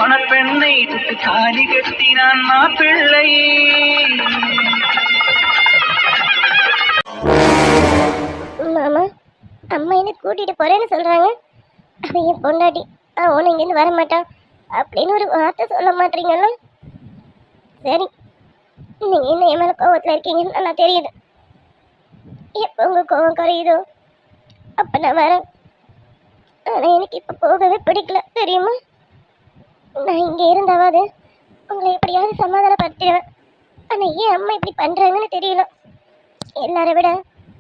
மணப்பெண்ணை சுட்டு தாலி கட்டினான் மாப்பிள்ளை. மாமா, அம்மா என்ன கூட்டிட்டு போறேன்னு சொல்றாங்க. அவ என் பொண்டாட்டி, அவன் இங்கேருந்து வர மாட்டான் அப்படின்னு ஒரு வார்த்தை சொல்ல மாட்டீங்களா? சரி, நீங்க என்ன என் மேல கோவத்துல இருக்கீங்கன்னு நல்லா தெரியுது. எப்போ உங்க கோவம் குறையுதோ அப்ப நான் வரேன். ஆனா எனக்கு இப்ப போகவே பிடிக்கல, தெரியுமா? நான் இங்க இருந்தாவது உங்களை எப்படியாவது சமாதானப்படுத்திடுவேன். ஆனா ஏன் அம்மா இப்படி பண்றாங்கன்னு தெரியல. எல்லாரை விட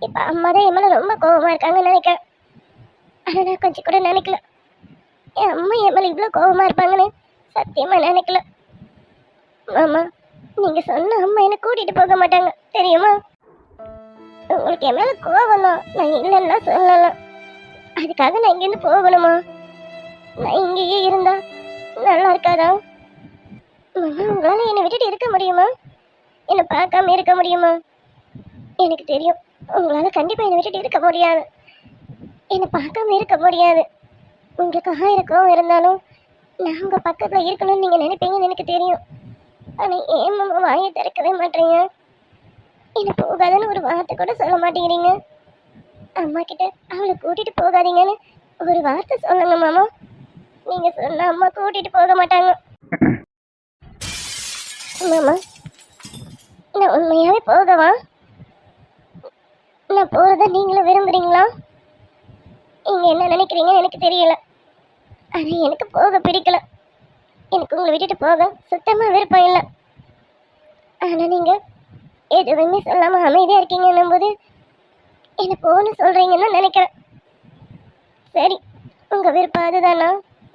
இப்ப அம்மா தான் என் மேல ரொம்ப கோவமா இருக்காங்கன்னு நினைக்கிறேன். ஆனா நான் கொஞ்சம் கூட நினைக்கல என் அம்மா என் மேல இவ்வளவு கோவமா இருப்பாங்கன்னு. சத்தியமா நினைக்கல. மாமா, நீங்க சொன்ன அம்மா என்ன கூட்டிட்டு போக மாட்டாங்க, தெரியுமா? உங்களுக்கு என் மேல கோவம் தான், நான் இல்லைன்னா சொல்லலாம். அதுக்காக நான் இங்கேருந்து போகணுமா? நான் இங்கேயே இருந்தா நல்லா இருக்காதா? மாமா, உங்களால என்னை விட்டுட்டு இருக்க முடியுமா? என்னை பார்க்காம இருக்க முடியுமா? எனக்கு தெரியும் உங்களால கண்டிப்பா என்னை விட்டுட்டு இருக்க முடியாது. என்னை பார்க்காம இருக்க முடியாது. உங்களுக்கு 1000 கோவம் இருந்தாலும் நான் உங்க பக்கத்துல இருக்கணும்னு நீங்க நினைப்பீங்கன்னு எனக்கு தெரியும். ஆனா ஏன் மாமா வாயை திறக்கவே மாட்டீங்க? என்ன போகாதன்னு ஒரு வார்த்தை கூட சொல்ல மாட்டேங்கிறீங்க. அம்மா கிட்ட அவளை கூட்டிட்டு போகாதீங்கன்னு ஒரு வார்த்தை சொல்லுங்க மாமா. நீங்க சொன்ன அம்மா கூட்டிட்டு போக மாட்டாங்க. மாமா, நான் உண்மையாவே போகவா? நான் போறத நீங்களும் விரும்புறீங்களா? நீங்க என்ன நினைக்கிறீங்கன்னு எனக்கு தெரியல. ஆனா எனக்கு போக பிடிக்கல. எனக்கு உங்களை விட்டுட்டு போக சுத்தமா விருப்பம் இல்லை. ஆனா நீங்க எதுவுமே சொல்லாம அமைதியா இருக்கீங்கன்னும் போது என்ன போன்னு சொல்றீங்கன்னு நினைக்கிறேன். சரி, உங்க விருப்பம் அதுதானா?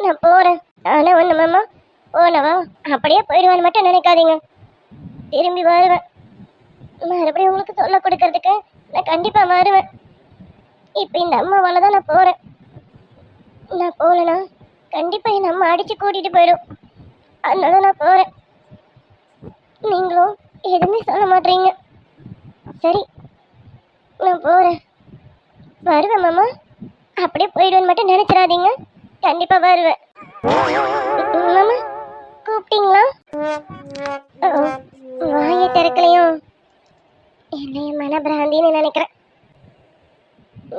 நான் போறேன். ஆனா ஒண்ணு மாமா, போனவா அப்படியே போயிடுவான்னு மட்டும் நினைக்காதீங்க. திரும்பி வருவேன். மறுபடியும் உங்களுக்கு சொல்ல கொடுக்கறதுக்கு நான் கண்டிப்பா வருவேன். இப்ப இந்த அம்மாவால தான் நான் போறேன். நான் போகலனா கண்டிப்பா என் அம்மா அடிச்சு கூட்டிட்டு போயிடும். அதனால நான் போறேன். நீங்களும் எதுவுமே சொல்ல மாட்டீங்க. சரி, நான் போறேன். வருவேன் மாமா. அப்படியே போயிடுவேன்னு மட்டும் நினைச்சிடாதீங்க. கண்டிப்பா வருவேன். மாமா, கூப்பிட்டீங்களா? வாயை திறக்கலையும் என்னைய மனபிராந்தின்னு நினைக்கிறேன்.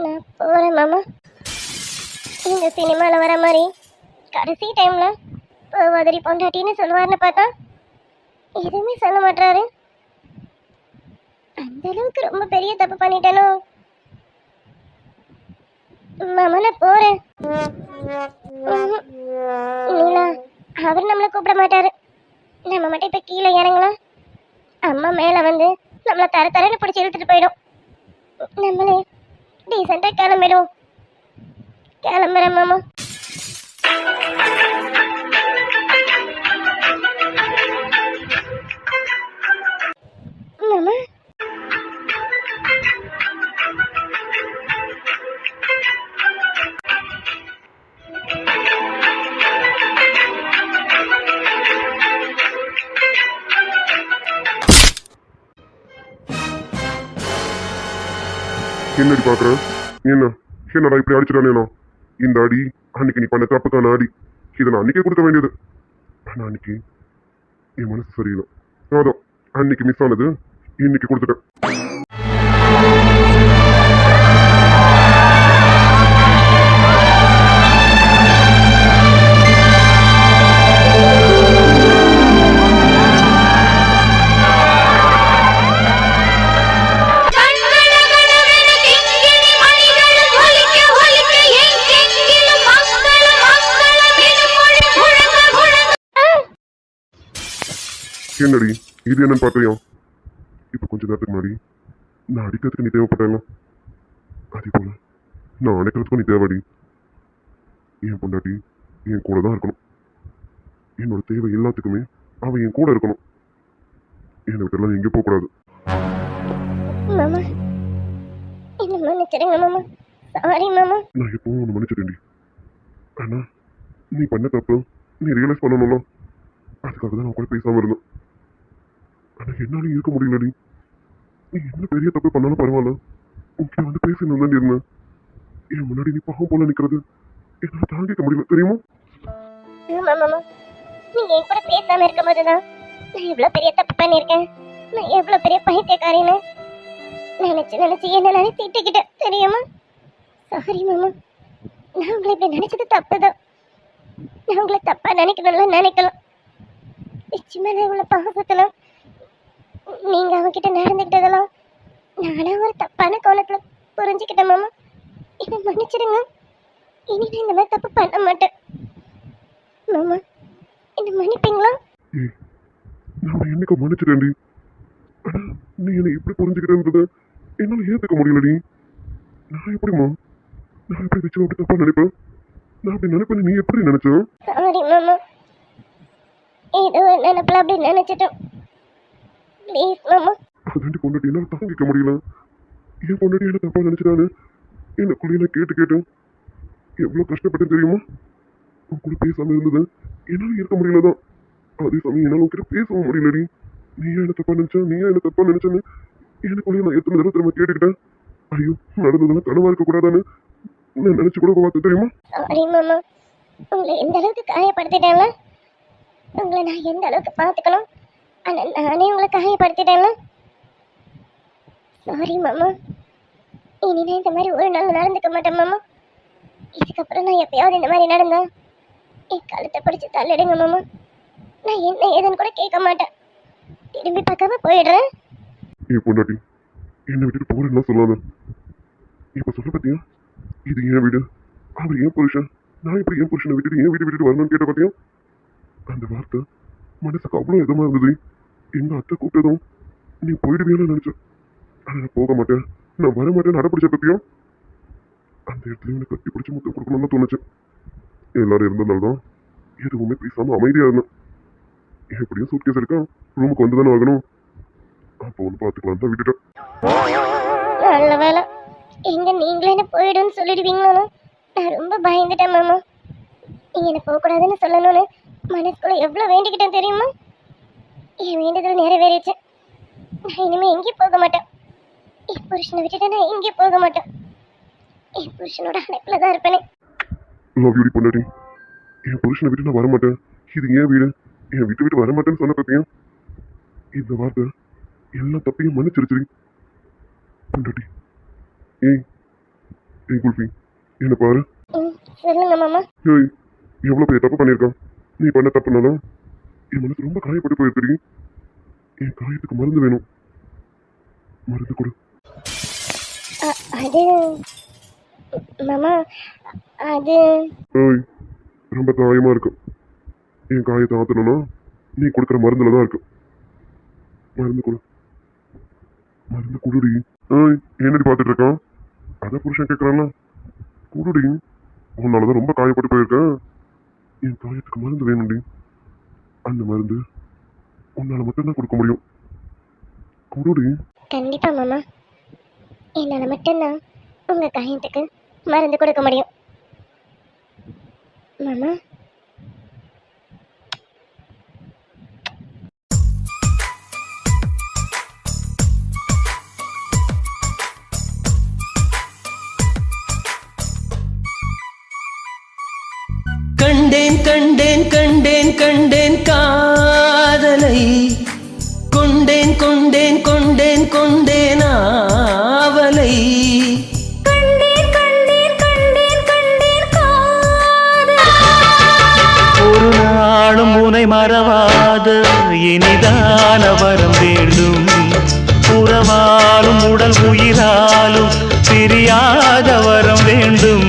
நான் போறேன் மாமா. இந்த சினிமாவில் வர மாதிரி கடைசி டைம்ல போவாதிரி பொண்டாட்டின்னு சொல்லுவார்னு பார்த்தா எதுவுமே சொல்ல மாட்டாரு. அந்த அளவுக்கு ரொம்ப பெரிய தப்பு பண்ணிட்டேனோ? மாமா, நான் போறேன். நீலா, அவர் நம்மளை கூப்பிட மாட்டாரு. நம்ம மட்டும் இப்ப கீழே இறங்கலாம். அம்மா மேல வந்து நம்மளை தர தரன்னு பிடிச்சி இழுத்துட்டு போயிடும். நம்மளே டீசெண்டா கிளம்பிடுவோம். கிளம்புறேன் மாமா. மாமா, என்னடி பாக்குற? என்னடா இப்படி அடிச்சிட்டானேனா? இந்த அடி அன்னைக்கு நீ பண்ண தப்புக்கான அடி. இதை நான் அன்னைக்கே கொடுக்க வேண்டியது. ஆனா அன்னைக்கு என் மனசு சரியில்லை. அதான் அன்னைக்கு மிஸ் ஆனது இன்னைக்கு கொடுத்துட்டேன். என்னடி இது என்னன்னு பாக்குறியா? இப்ப கொஞ்ச நேரத்துக்கு முன்னாடி நான் அடிக்கிறதுக்கு நீ தேவைப்பட்டல, அதே போல நான் அடைக்கிறதுக்கும் நீ தேவைடி. என் பொண்டாட்டி என் கூட தான் இருக்கணும். என்னோட தேவை எல்லாத்துக்குமே அவன் என் கூட இருக்கணும். என்னை விட்டுலாம் எங்கே போக கூடாது. மாமா, என்ன மன்னிச்சிடுங்க மாமா. சாரி மாமா. நான் எப்பவும் ஒன்று மன்னிச்சிட்டேன்டி. ஆனா நீ பண்ண தப்பு நீ ரியலைஸ் பண்ணணும்ல. அதுக்காக தான் நான் கூட பேசாம இருந்தேன். ஆனா என்னாலும் இருக்க முடியலடி. நீ என்ன பெரிய தப்பு பண்ணாலும் பரவாயில்ல, உன்கிட்ட வந்து பேசணும் தான் இருந்தேன். என் முன்னாடி நீ பாவம் போல நிக்கிறது என்னால தாங்கிக்க முடியல, தெரியுமா? மாமா, நீங்க என் கூட பேசாம இருக்கும்போது தான் நான் எவ்வளவு பெரிய தப்பு பண்ணியிருக்கேன், நான் எவ்வளவு பெரிய பைத்தியக்காரின்னு நினைச்சு நினைச்சு என்ன நானே திட்டிக்கிட்டேன் தெரியுமா? சாரி மாமா, நான் உங்களை இப்படி நினைச்சது தப்பு தான். நான் உங்களை தப்பா நினைக்கணும்ல நினைக்கலாம். நிச்சயமா நான் உங்களை பாசத்துல நீங்க அவகிட்ட நடந்துக்கிட்டதெல்லாம் நானா ஒரு தப்பான கோணத்துல புரிஞ்சுக்கிட்டேன் மாமா. என்ன மன்னிச்சிடுங்க, இனி நான் இந்த மாதிரி தப்பு பண்ண மாட்டேன் மாமா. என்ன மன்னிப்பீங்களா? ஏய், நான் என்னைக்கு மன்னிச்சிட்டேன்டி. ஆனா நீ என்னை எப்படி புரிஞ்சுக்கிட்டேன்றது என்னால ஏத்துக்க முடியலடி. நான் எப்படிமா, நான் எப்படி வச்சு விட்டு தப்பா நினைப்பேன்? நான் அப்படி நினைப்பேன், நீ எப்படி நினைச்ச? சாரி மாமா, ஏதோ ஒரு நினைப்புல அப்படி நினைச்சிட்டோம். ப்ளீஸ் மாமா. அதாண்டி பொண்டாட்டி, என்னால தாங்கிக்க முடியல. என் பொண்டாட்டி என்ன தப்பா நினைச்சிட்டான்னு எனக்குள்ளே கேட்டு கேட்டு எவ்வளவு கஷ்டப்பட்டேன் தெரியுமா? உன் கூட பேசாம இருந்தது என்னால இருக்க முடியலதான். அதே சமயம் என்னால உன்கிட்ட பேசவும் முடியலடி. நீ என்ன தப்பா நினைச்சா, நீ என்ன தப்பா நினைச்சேன்னு எனக்குள்ளேயே நான் எத்தனை தடவை திரும்ப கேட்டுக்கிட்டேன். ஐயோ, நடந்ததெல்லாம் கனவா இருக்க கூடாதான்னு நான் நினைச்சு கூட பார்த்து தெரியுமா? சாரி மாமா, உங்களை எந்த அளவுக்கு காயப்படுத்திட்டேன்ல, உங்களை நான் எந்த அளவுக்கு பார்த்துக்கணும், ஆனால் நானே உங்களை காயப்படுத்திட்டேன்ல. சாரி மாமா, இனி நான் இந்த மாதிரி ஒரு நாள் நடந்துக்க மாட்டேன் மாமா. இதுக்கப்புறம் நான் எப்பயாவது இந்த மாதிரி நடந்தேன் என் கழுத்தை பிடிச்சி தள்ளிடுங்க மாமா. நான் என்ன ஏதுன்னு கூட கேட்க மாட்டேன், திரும்பி பார்க்காம போயிடுறேன். என் பொண்டாட்டி என்னை விட்டுட்டு போறேன்னா சொல்லாத. இப்ப சொல்ல பாத்தியா, இது என் வீடு, அவர் ஏன் புருஷன், நான் இப்படி என் புருஷனை விட்டுட்டு ஏன் வீடு விட்டுட்டு வரணும்னு கேட்ட பாத்தியா? அந்த வார்த்தை மனசுக்கு அவ்வளவு இதமா இருந்தது. எங்க அத்தை கூப்பிட்டதும் நீ போயிடுவியான்னு நினைச்சேன். ஆனா நான் போக மாட்டேன், நான் வர மாட்டேன்னு அடப்பிடிச்ச பத்தியும் அந்த இடத்துல எனக்கு கட்டி பிடிச்சி முத்தம் கொடுக்கணும்னு தோணுச்சு. எல்லாரும் இருந்ததுனால்தான் எதுவுமே பேசாம அமைதியா இருந்தேன். எப்படியும் சூட்கேஸ் இருக்கா, ரூமுக்கு வந்துதானே ஆகணும். அப்போ ஒன்று பார்த்துக்கலாம் தான் விட்டுட்டேன். நல்ல வேலை, எங்க நீங்களே என்ன போயிடுன்னு சொல்லிடுவீங்களோ நான் ரொம்ப பயந்துட்டேன் மாமா. நீங்க என்ன போகக்கூடாதுன்னு சொல்லணும்னு மனசுக்குள்ள எவ்வளோ வேண்டிக்கிட்டேன் தெரியுமா? என் வேண்டுதல் நிறைவேறிச்சு. நான் இனிமே எங்கேயும் போக மாட்டேன். என் புருஷனை விட்டுட்டு நான் எங்கேயும் போக மாட்டேன். என் புருஷனோட அழைப்புல தான் இருப்பேனே. லவ் யூடி பொண்டாட்டி, என் புருஷனை விட்டு நான் வரமாட்டேன், இது ஏன் வீடு, என் விட்டு விட்டு வரமாட்டேன்னு சொன்ன பத்தியா? இந்த வார்த்தை எல்லா தப்பையும் மன்னிச்சிருச்சு பொண்டாட்டி. ஏய் ஏய் குல்ஃபி, என்ன பாரு. சொல்லுங்க மாமா. ஏய், எவ்வளோ பெரிய தப்பு பண்ணியிருக்கான். நீ பண்ண தப்புனாலும் என் மனசு ரொம்ப காயப்பட்டு போயிருக்கீங்க. என் காயத்துக்கு மருந்து வேணும், மருந்து கொடு. அது மாமா, அது ஏய், ரொம்ப காயமா இருக்கு. என் காயத்தை ஆத்தணும்னா நீ கொடுக்குற மருந்துல தான் இருக்கு. மருந்து கொடு, மருந்து குடுடி. ஏய், என்னடி பார்த்துட்டு இருக்கான்? அதான் புருஷன் கேட்குறான்னா குடுடி. உன்னாலதான் ரொம்ப காயப்பட்டு போயிருக்கேன். என் காயத்துக்கு மருந்து வேணும்டி. அந்த மருந்து உன்னால மட்டும்தான் கொடுக்க முடியும். குடுடி. கண்டிப்பா மாமா, என்னால மட்டும்தான் உங்க காயத்துக்கு மருந்து கொடுக்க முடியும் மாமா. கண்டேன் கண்டேன் கண்டேன் கண்டேன் காதலை, கொண்டேன் கொண்டேன் கொண்டேன் கொண்டேன் ஆவலை. கண்டேன் கண்டேன் கண்டேன் கண்டேன் காதலை. ஒரு நாளும் உனை மறவாத இனிதான வரம் வேண்டும். உறவாலும் உடல் உயிராலும் பிரியாத வரம் வேண்டும்.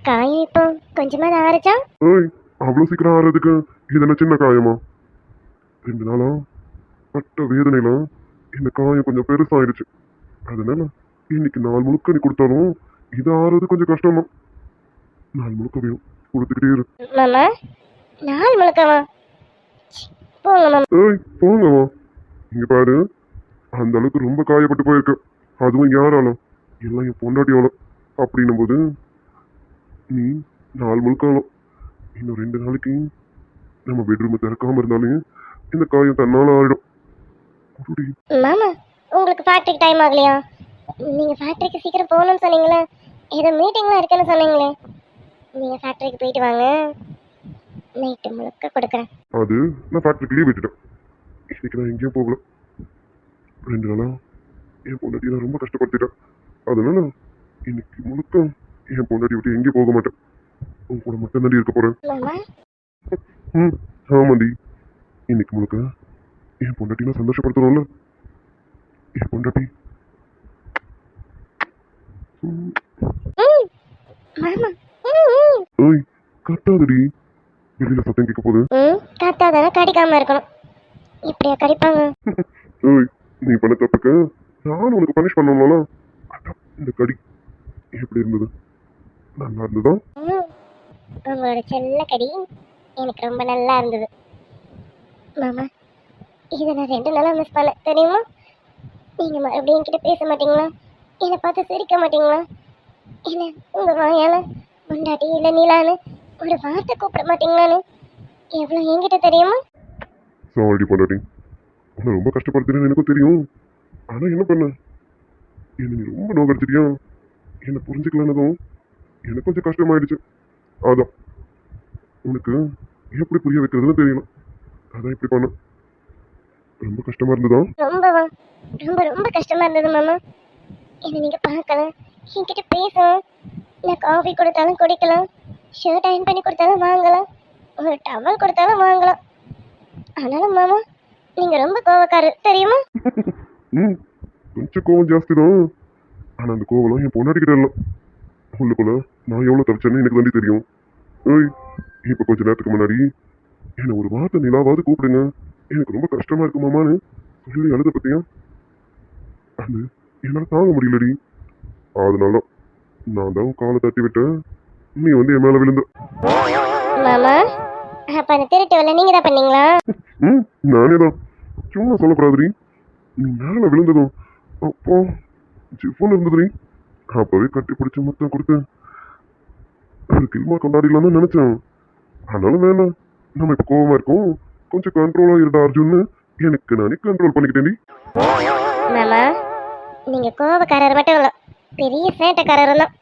காயம் இப்போ கொஞ்சமா தான் ஆரச்சா? ஏய், அவ்வளோ சீக்கிரம் ஆறதுக்கு இது என்ன சின்ன காயமா? 2 நாளா பட்ட வேதனையில இந்த காயம் கொஞ்சம் பெருசாயிடுச்சு. அதனால இன்னைக்கு நாள் முழுக்க நீ கொடுத்தாலும் இது ஆறது கொஞ்சம் கஷ்டம் தான். நாள் முழுக்க வேணும், கொடுத்துக்கிட்டே இரு. மாமா, நாள் முழுக்கவா? போங்க மாமா. ஏய், போங்கம்மா. இங்க பாரு, அந்த அளவுக்கு ரொம்ப காயப்பட்டு போயிருக்க. அதுவும் யாராலும், எல்லாம் என் பொண்டாட்டியால. அப்படின்னும் போது நீ நாள் முழுக்காலும் இன்னும் 2 நாளைக்கு நம்ம பெட்ரூமை திறக்காம இருந்தாலும் இந்த காயம் தன்னால ஆயிடும். குடுடி. மாமா, உங்களுக்கு ஃபேக்டரிக்கு டைம் ஆகலையா? நீங்க ஃபேக்டரிக்கு சீக்கிரம் போகணும்னு சொன்னீங்களே, ஏதோ மீட்டிங்லாம் இருக்குன்னு சொன்னீங்களே. நீங்க ஃபேக்டரிக்கு போயிட்டு வாங்க, நைட்டு முழுக்க கொடுக்குறேன். அது நான் ஃபேக்ட்ரிக்கு லீவ் விட்டுட்டேன். இன்னைக்கு நான் எங்கேயும் போகல. 2 நாளா என் பொண்டாட்டி நான் ரொம்ப கஷ்டப்படுத்திட்டேன். அதனால இன்னைக்கு முழுக்க என் பொண்டாட்டி விட்டு எங்கேயும் போக மாட்டேன். உன் கூட மட்டும் தாண்டி இருக்க போறேன். மாமா ம் ஆமாண்டி. இன்னைக்கு முழுக்க என் பொண்டாட்டி நான் சந்தோஷப்படுத்தணும்ல. என் பொண்டாட்டி ம் மாமா ம் ஓய் கத்தாதடி. வெளியில சத்தம் கேட்க போகுது. ம் காத்தாதானே கடிக்காம இருக்கணும். இப்படியா கடிப்பாங்க? ஓய் நீ பண்ண தப்புக்கு நானும் உனக்கு பனிஷ் பண்ணணும்ல. அதான் இந்த கடி எப்படி இருந்தது? நல்லா இருந்ததா? ம் உங்களோட செல்ல கடி எனக்கு ரொம்ப நல்லா இருந்தது மாமா. இதை நான் 2 நாளா மிஸ் பண்ணேன் தெரியுமா? நீங்கள் மறுபடியும் என்கிட்ட பேச மாட்டீங்களா? என்னை பார்த்து சிரிக்க மாட்டீங்களா? என்ன உங்கள் வாயால் பொண்டாட்டி இல்லை நீலான்னு ஒரு வார்த்தை கூப்பிட மாட்டீங்களான்னு எவ்வளோ என்கிட்ட தெரியுமா? சாரி பொண்டாட்டி. உன்னை ரொம்ப கஷ்டப்படுத்துறேன்னு எனக்கும் தெரியும். ஆனா என்ன பண்ண, என்ன நீ ரொம்ப நோக்கடிச்சிட்டியா? என்னை புரிஞ்சுக்கலன்னதும் எனக்கு கொஞ்சம் கஷ்டமாயிடுச்சு. அதான் உனக்கு எப்படி புரிய வைக்கிறதுன்னு தெரியல. அதான் இப்படி பண்ண. ரொம்ப கஷ்டமா இருந்ததா? ரொம்பவா? ரொம்ப ரொம்ப கஷ்டமாக இருந்தது மாமா. என்னை நீங்கள் பார்க்கலாம், என்கிட்ட பேசலாம், நான் காஃபி கொடுத்தாலும் குடிக்கலாம், ஷர்ட் அயன் பண்ணி கொடுத்தாலும் வாங்கலாம், ஒரு டவல் கொடுத்தாலும் வாங்கலாம். ஆனாலும் மாமா நீங்கள் ரொம்ப கோவக்காரர் தெரியுமா? ம் கொஞ்சம் கோவம் ஜாஸ்தி தான். ஆனா அந்த கோவம் என் பொண்டாட்டி கிட்ட இல்லை. உள்ளுக்குள்ள நான் எவ்வளவு தப்பிச்சேன்னு எனக்கு தாண்டி தெரியும். ஏய் இப்ப கொஞ்ச நேரத்துக்கு முன்னாடி என்னை ஒரு வார்த்தை நிலாவாவது கூப்பிடுங்க, எனக்கு ரொம்ப கஷ்டமா இருக்கு மாமான்னு சொல்லி அழுத பத்தியா? அது என்னால தாங்க முடியலடி. அதனால நான் தான் காலை தட்டி விட்டேன். நீ வந்து என் மேல விழுந்த. மாமா அப்போ அந்த திருட்டு வேலை நீங்கள் தான் பண்ணீங்களா? ம் நானே தான். சும்மா சொல்லக்கூடாதுடி. நீ மேல விழுந்ததும் அப்போ ஜிஃபோன் இருந்ததுடி. அப்பவே கட்டி பிடிச்சி மொத்தம் கொடுத்து ஒரு கில்மா கொண்டாடிடலாம் தான் நினைச்சேன். ஆனாலும் வேணாம், நம்ம இப்ப கோவமா இருக்கோம், கொஞ்சம் கண்ட்ரோலா இருடா அர்ஜுன்னு எனக்கு நானே கண்ட்ரோல் பண்ணிக்கிட்டேன்டி. மாமா நீங்கள் கோவக்காரர் மட்டும் இல்லை, பெரிய சேட்டைக்காரர் தான்.